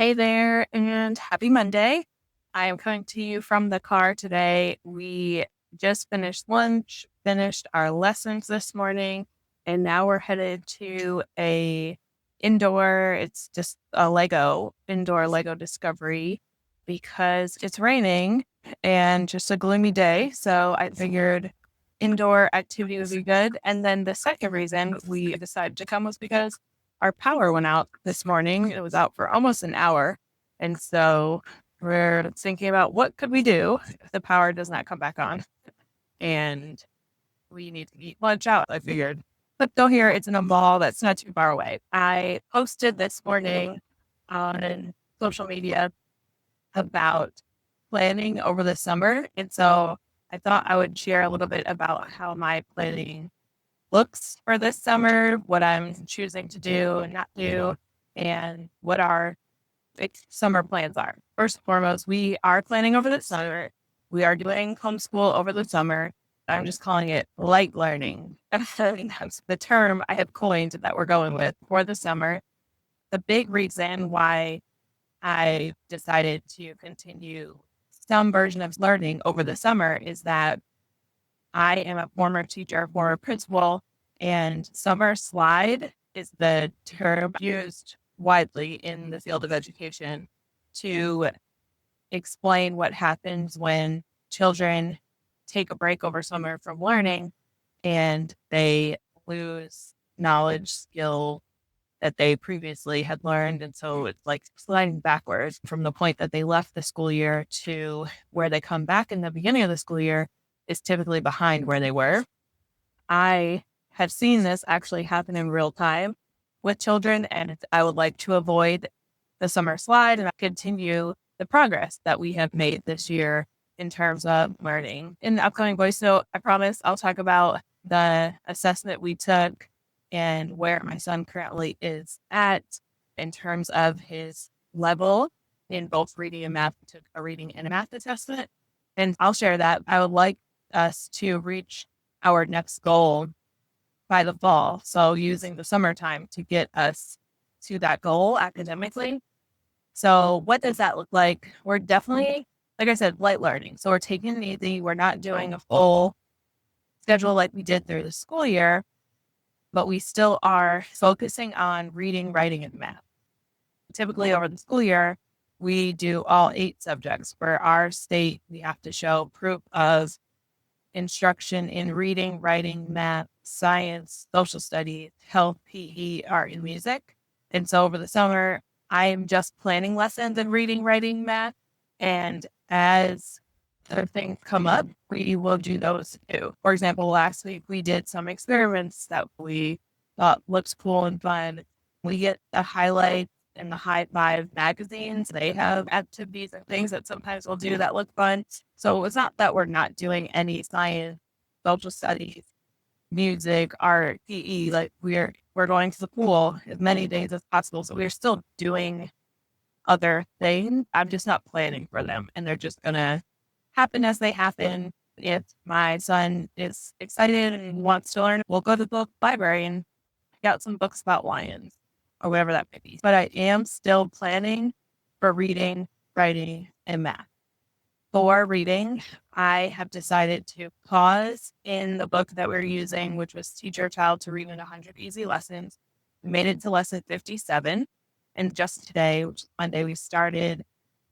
Hey there, and happy Monday. I am coming to you from the car today. We just finished lunch, finished our lessons this morning, and now we're headed to it's just a indoor Lego discovery because it's raining and just a gloomy day. So I figured indoor activity would be good. And then the second reason we decided to come was because our power went out this morning. It was out for almost an hour. And so we're thinking about what could we do if the power does not come back on. And we need to eat lunch out, I figured. But go here, it's in a mall that's not too far away. I posted this morning on social media about planning over the summer. And so I thought I would share a little bit about how my planning looks for this summer, what I'm choosing to do and not do, and what our summer plans are. First and foremost, we are planning over the summer. We are doing homeschool over the summer. I'm just calling it light learning. That's the term I have coined that we're going with for the summer. The big reason why I decided to continue some version of learning over the summer is that I am a former teacher, former principal, and summer slide is the term used widely in the field of education to explain what happens when children take a break over summer from learning and they lose knowledge, skill that they previously had learned. And so it's like sliding backwards from the point that they left the school year to where they come back in the beginning of the school year is typically behind where they were. I have seen this actually happen in real time with children, and I would like to avoid the summer slide and continue the progress that we have made this year in terms of learning. In the upcoming voice note, I promise I'll talk about the assessment we took and where my son currently is at in terms of his level in both reading and math. We took a reading and a math assessment, and I'll share that. I would like us to reach our next goal by the fall. So using the summertime to get us to that goal academically. So what does that look like? We're definitely, like I said, light learning. So we're taking it easy. We're not doing a full schedule like we did through the school year, but we still are focusing on reading, writing, and math. Typically over the school year, we do all 8 subjects. For our state, we have to show proof of instruction in reading, writing, math, science, social studies, health, PE, art, and music. And so over the summer, I'm just planning lessons in reading, writing, math. And as other things come up, we will do those too. For example, last week we did some experiments that we thought looked cool and fun. We get the highlights in the High Five magazines. They have activities and things that sometimes we'll do that look fun. So it's not that we're not doing any science, social studies, music, art, PE. Like we're going to the pool as many days as possible. So we're still doing other things. I'm just not planning for them, and they're just gonna happen as they happen. If my son is excited and wants to learn, we'll go to the book library and pick out some books about lions or whatever that may be. But I am still planning for reading, writing, and math. For reading, I have decided to pause in the book that we're using, which was Teach Your Child to Read in 100 Easy Lessons. We made it to lesson 57. And just today, which is Monday, we started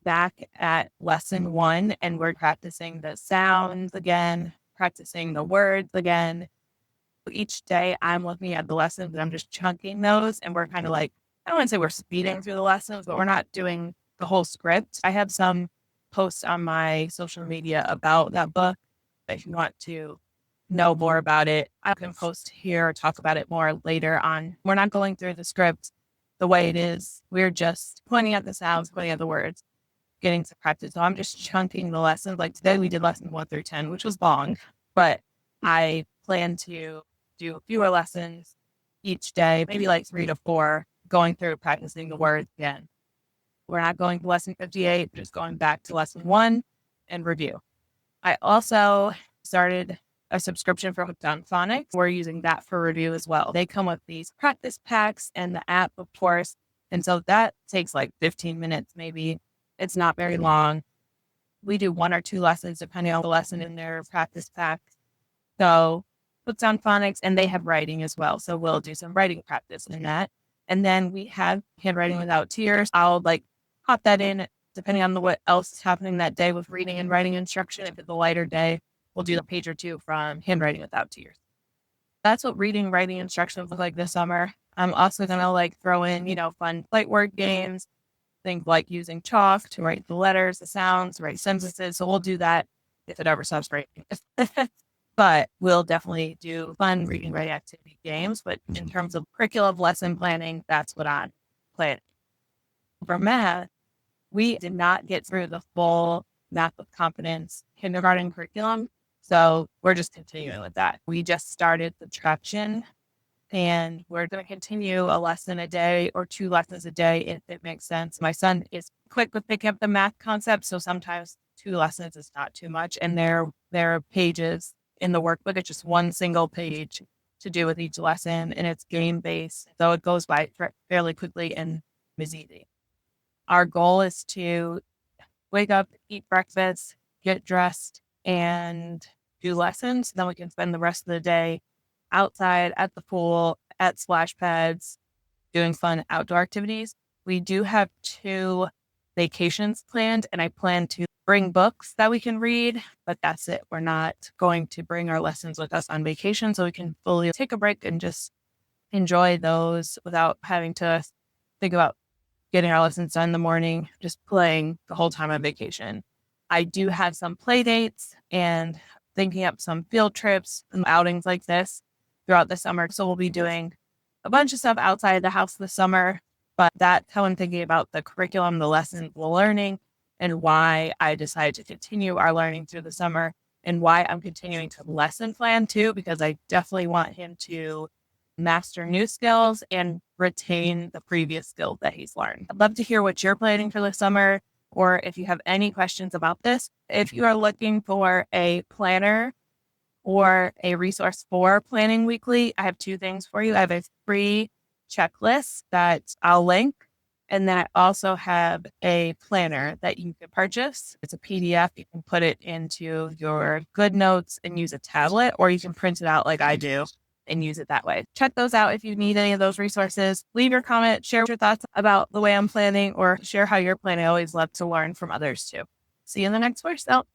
back at lesson 1, and we're practicing the sounds again, practicing the words again. Each day I'm looking at the lessons and I'm just chunking those, and we're kind of like, I don't want to say we're speeding through the lessons, but we're not doing the whole script. I have some posts on my social media about that book. If you want to know more about it, I can post here or talk about it more later on. We're not going through the script the way it is. We're just pointing at the sounds, pointing at the words, getting to practice. So I'm just chunking the lessons. Like today we did lessons 1 through 10, which was long, but I plan to do fewer lessons each day, maybe like 3 to 4, going through practicing the words again. We're not going to lesson 58, just going back to lesson 1 and review. I also started a subscription for Hooked on Phonics. We're using that for review as well. They come with these practice packs, and the app, of course, And so that takes like 15 minutes, maybe. It's not very long. We do 1 or 2 lessons, depending on the lesson in their practice pack. So puts on phonics, and they have writing as well. So we'll do some writing practice in that. And then we have Handwriting Without Tears. I'll like pop that in depending on what else is happening that day with reading and writing instruction. If it's a lighter day, we'll do a page or 2 from Handwriting Without Tears. That's what reading, writing instructions look like this summer. I'm also going to like throw in, fun light word games, things like using chalk to write the letters, the sounds, write sentences. So we'll do that if it ever stops raining. But we'll definitely do fun reading, writing activity games. But in terms of curriculum lesson planning, that's what I'm planning. For math, we did not get through the full Math with Confidence kindergarten curriculum. So we're just continuing with that. We just started subtraction, and we're going to continue a lesson a day or 2 lessons a day if it makes sense. My son is quick with picking up the math concept, so sometimes 2 lessons is not too much. And there are pages in the workbook. It's just 1 single page to do with each lesson, and it's game-based, so it goes by fairly quickly and is easy. Our goal is to wake up, eat breakfast, get dressed, and do lessons. Then we can spend the rest of the day outside, at the pool, at splash pads, doing fun outdoor activities. We do have 2 vacations planned, and I plan to bring books that we can read, but that's it. We're not going to bring our lessons with us on vacation, so we can fully take a break and just enjoy those without having to think about getting our lessons done in the morning, just playing the whole time on vacation. I do have some play dates and thinking up some field trips and outings like this throughout the summer. So we'll be doing a bunch of stuff outside the house this summer, but that's how I'm thinking about the curriculum, the lessons we're learning, and why I decided to continue our learning through the summer, and why I'm continuing to lesson plan too, because I definitely want him to master new skills and retain the previous skills that he's learned. I'd love to hear what you're planning for the summer, or if you have any questions about this. If you are looking for a planner or a resource for planning weekly, I have 2 things for you. I have a free checklist that I'll link. And then I also have a planner that you can purchase. It's a PDF. You can put it into your GoodNotes and use a tablet, or you can print it out like I do and use it that way. Check those out if you need any of those resources. Leave your comment, share your thoughts about the way I'm planning, or share how you're planning. I always love to learn from others too. See you in the next voice out.